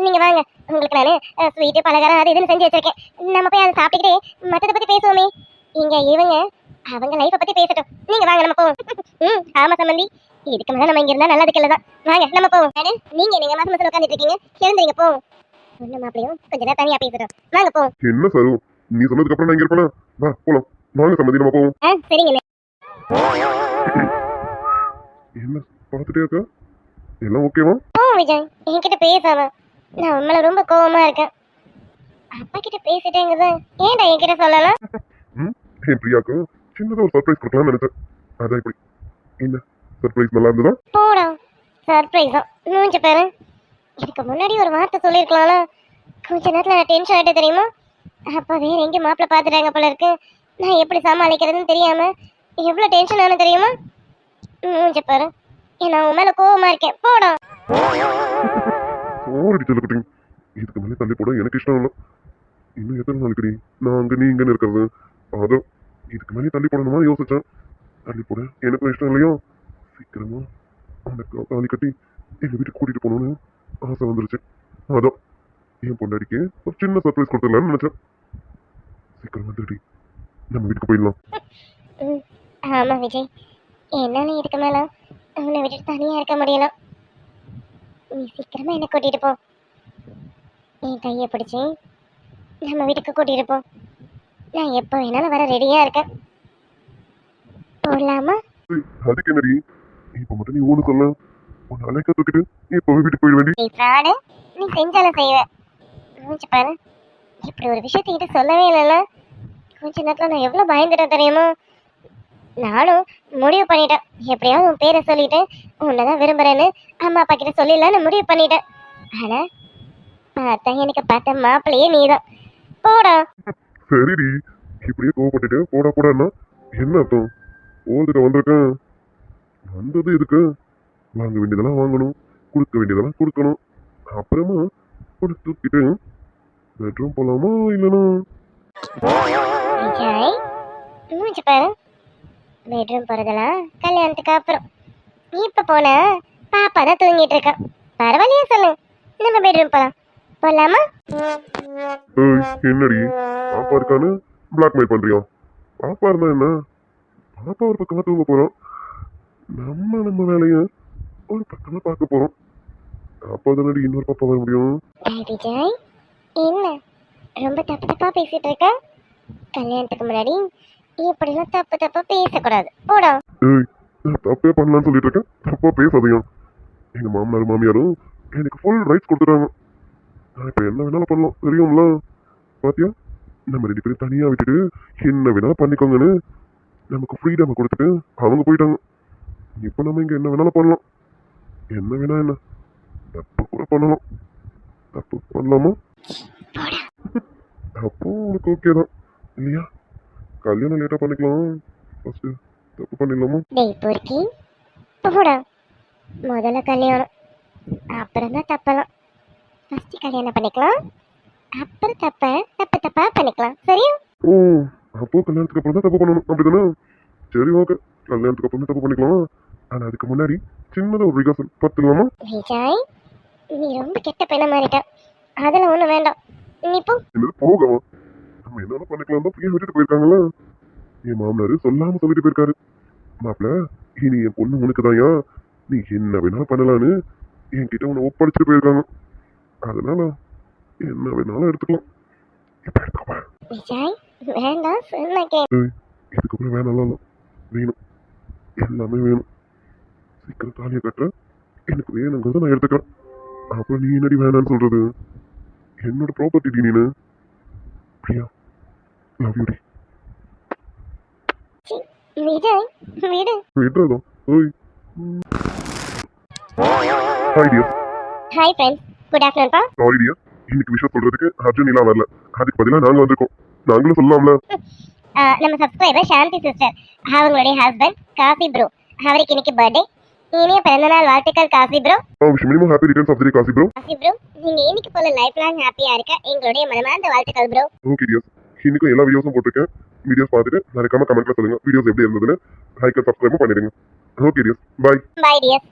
நீங்க வாங்க, உங்களுக்கு நானு ஸ்வீட்டு பலகாரம் அது இதுன்னு செஞ்சு வச்சிருக்கேன். நம்ம போய் அதை சாப்பிட்டுக்கிட்டே மற்றதை பத்தி பேசுவோமே. இங்க இவங்க அவங்க லைஃப்பை பத்தி பேசட்டும், நீங்க வாங்க நம்ம போவோம். ஆமா சம்மந்தி, இதுக்கு மேலே நம்ம இங்க இருந்தா நல்லதுக்கு இல்லதான், வாங்க நம்ம போவோம். நீங்க மாசம் உட்காந்துட்டு இருக்கீங்க, எழுந்துறீங்க போவோம். ஒண்ணு மாப்பிளையும் கொஞ்ச நேரம் தனியா பேசுறோம், வாங்க போவோம். என்ன சரு, நீ சொன்னதுக்கு அப்புறம் நான் இங்க இருப்பேனா? வா போலாம், வாங்க சம்மந்தி நம்ம போவோம். சரிங்க. என்ன பார்த்துட்டே இருக்க? எல்லாம் ஓகேவா? விஜய் என்கிட்ட பேசாம, நான் உண்மையில ரொம்ப கோவமா இருக்கேன். அப்பா கிட்ட பேசிட்டேங்குது, ஏன்டா என்கிட்ட சொல்லல? என் பிரியாக்கு சின்னதா ஒரு சர்ப்ரைஸ் கொடுக்கலாம்னு நினைச்சேன். அதான் இப்படி. என்ன சர்ப்ரைஸ் நல்லா இருந்ததா? போடா, சர்ப்ரைஸா மூஞ்சி பாரு. இதுக்கு முன்னாடி ஒரு வார்த்தை சொல்லியிருக்கலாம்ல. கொஞ்ச நேரத்துல நான் டென்ஷன் ஆகிட்டே தெரியுமா? அப்பா வேற எங்க மாப்பிள்ள பாத்துட்டாங்க போல இருக்கு. நான் எப்படி சமாளிக்கிறதுன்னு தெரியாம எவ்வளவு டென்ஷன் ஆன தெரியுமா? மூஞ்சி பாரு, நான் உன் மேல கோவமா இருக்கேன், போடா. ஓடி சொல்லக்கட்டி, இதுக்கு மேலே தள்ளி போட எனக்கு இஷ்டம் இல்லை. இன்னும் எத்தனை நாளைக்கு நான் அங்க நீ இங்கன்னு இருக்கிறது? அதோ இதுக்கு மேலே தள்ளி போடணுமா யோசிச்சேன். தள்ளி போட எனக்கும் இஷ்டம் இல்லையோ. சீக்கிரமா அந்த தாலி கட்டி எங்க வீட்டுக்கு கூட்டிட்டு போகணும்னு ஆசை வந்துருச்சு. அதான் என் பொண்டாடிக்கு ஒரு சின்ன சர்ப்ரைஸ் கொடுத்துடலான்னு நினைச்சேன். சீக்கிரம் வந்துடி, நம்ம வீட்டுக்கு போயிடலாம். ஆமா விஜய், என்னால இதுக்கு மேல உன்னை விட்டுட்டு தனியா இருக்க முடியல. நீ சீக்கிரமா என்ன கூட்டிட்டு போ, என் கையை பிடிச்சி நம்ம வீட்டுக்கு கூட்டிட்டு போ. நான் எப்போ வேணாலும் வர ரெடியா இருக்கேன், போடலாமா? அதுக்கு என்னடி இப்ப மட்டும் நீ ஒண்ணு சொல்ல, உன்னை அழைக்க தூக்கிட்டு இப்பவே வீட்டுக்கு போயிட வேண்டி. நீ ஃப்ராடு, நீ செஞ்சாலும் செய்வ. மூச்சு பாரு, இப்படி ஒரு விஷயத்த கிட்ட சொல்லவே இல்லைல்ல. கொஞ்ச நேரத்துல நான் எவ்வளவு பயந்துட்டேன் தெரியுமா? நானும் முடிவு பண்ணிட்டேன், எப்படியாவது உன் பேரை சொல்லிட்டு உன்னதான் விரும்புறேன்னு அம்மா அப்பா கிட்ட சொல்லிடலான்னு முடிவு பண்ணிட்டேன். ஆனா பார்த்தா எனக்கு பார்த்த மாப்பிள்ளையே நீதான். போடா. சரிடி, இப்படியே கோவப்பட்டுட்டு போடா போடான்னா என்ன அர்த்தம்? ஓதுட்டு வந்திருக்கேன், வந்தது எதுக்கு? வாங்க வேண்டியதெல்லாம் வாங்கணும், கொடுக்க வேண்டியதெல்லாம் கொடுக்கணும். அப்புறமா ஒரு தூக்கிட்டு பெட்ரூம் போலாமா இல்லைன்னா? விஜய், மூஞ்சி பாரு. பெட்ரூம் போறதெல்லாம் கல்யாணத்துக்கு அப்புறம். நீ இப்ப போன பாப்பா தான் தூங்கிட்டு இருக்கான். பரவாயில்லையா சொல்லு, நம்ம பெட்ரூம் போலாம். போலாமா? ஏய், என்னடி பாப்பா இருக்கான்னு பிளாக்மெயில் பண்றியா? பாப்பா இருந்தா என்ன? பாப்பா ஒரு பக்கமா தூங்க போறோம், நம்ம வேலைய ஒரு பக்கமா பார்க்க போறோம். அப்பா தானடி இன்னொரு பாப்பா வர முடியும். டேய் விஜய், என்ன ரொம்ப தப்பு தப்பா பேசிட்டு இருக்க? கல்யாணத்துக்கு முன்னாடி இப்படிலாம் தப்பு தப்பா பேசக்கூடாது. போடா. ஏய், நான் தப்பே பண்ணலாம்னு சொல்லிட்டு இருக்கேன், தப்பா பேசாதீங்க. எங்க மாமனார் மாமியாரும் எனக்கு ஃபுல் ரைட்ஸ் கொடுத்துட்டாங்க. நான் இப்ப என்ன வேணாலும் பண்ணலாம், தெரியும்ல? பாத்தியா, நம்ம 2 பேரும் தனியா விட்டுட்டு என்ன வேணாலும் பண்ணிக்கோங்கன்னு நமக்கு ஃப்ரீடம் கொடுத்துட்டு அவங்க போயிட்டாங்க. இப்ப நம்ம இங்க என்ன வேணாலும் பண்ணலாம், என்ன வேணா என்ன தப்பு கூட பண்ணலாம். தப்பு பண்ணலாமா? அப்போ உனக்கு ஓகே தான் இல்லையா? கல்யாணம் லேட்டா பண்ணிக்கலாம், ஃபர்ஸ்ட் தப்பு பண்ணிடலாமா? டேய் பொறுக்கி, போடா. முதல்ல கல்யாணம், அப்புறம் தான் தப்பலாம். ஃபர்ஸ்ட் கல்யாணம் பண்ணிக்கலாம், அப்புறம் தப்ப தப்பு தப்பா பண்ணிக்கலாம். சரியா? ஓ, அப்போ கல்யாணத்துக்கு அப்புறம் தான் தப்பு பண்ணணும் அப்படிதானே? சரி ஓகே, கல்யாணத்துக்கு அப்புறம் தான் தப்பு பண்ணிக்கலாம். ஆனா அதுக்கு முன்னாடி சின்னதா ஒரு ரிகர்சல் பார்த்துக்கலாமா? விஜய், நீ ரொம்ப கெட்ட பையனா மாறிட்ட. அதெல்லாம் ஒண்ணும் வேண்டாம், நீ போ. என்னது போகவா? நம்ம என்னென்ன பண்ணிக்கலாம் தான் பிரியா விட்டுட்டு போயிருக்காங்களா? என் மாமனாரு சொல்லாம சொல்லிட்டு போயிருக்காரு, மாப்பிள்ள இனி என் பொண்ணு உனக்குதாயா, நீ என்ன வேணாலும் பண்ணலான்னு என்கிட்ட உன்னை ஒப்படைச்சிட்டு போயிருக்காங்க. அதனால என்ன வேணாலும் எடுத்துக்கலாம். இப்ப எடுத்துக்கப்பா. விஜய், வேண்டாம் சொன்னேன். இதுக்கப்புறம் வேணாம் இல்லை, வேணும், எல்லாமே வேணும். சீக்கிரம் தாலியை கட்டுற, எனக்கு வேணுங்கிறத நான் எடுத்துக்கிறேன். அப்புறம் நீ என்னடி வேணான்னு சொல்றது? என்னோட ப்ராப்பர்ட்டி நீனு. பிரியா, லவ் யூ டி. விஜய், விடு. விடுறதா? ஓய், hi dear. Hi friends, good afternoon பா. சாரி டியர், இன்னைக்கு விஷயம் சொல்றதுக்கு அர்ஜுன் நிலா வரல, அதுக்கு பதிலாக நாங்க வந்திருக்கோம். நாங்களும் சொல்லலாம்ல. நம்ம சப்ஸ்கிரைபர் சாந்தி சிஸ்டர், அவங்களுடைய ஹஸ்பண்ட் காசி ப்ரோ, அவருக்கு இன்னைக்கு பர்த்டே. இனிய பிறந்தநாள் வாழ்த்துக்கள் Kasi bro. Wish minimum happy returns of the day Kasi bro. Kasi bro, நீங்க இன்னைக்கு போல லைஃப் லாங் ஹாப்பியா இருக்க எங்களுடைய மனமார்ந்த வாழ்த்துக்கள் ப்ரோ. ஓகே டியர், இன்னைக்கும் எல்லா வீடியோஸும் போட்டிருக்கேன். வீடியோஸ் பார்த்துட்டு மறக்காம கமெண்ட்ல சொல்லுங்க வீடியோஸ் எப்படி இருந்ததுன்னு. லைக் சப்ஸ்கிரைபும் பண்ணிடுங்க. Okay dear, bye. Bye dear.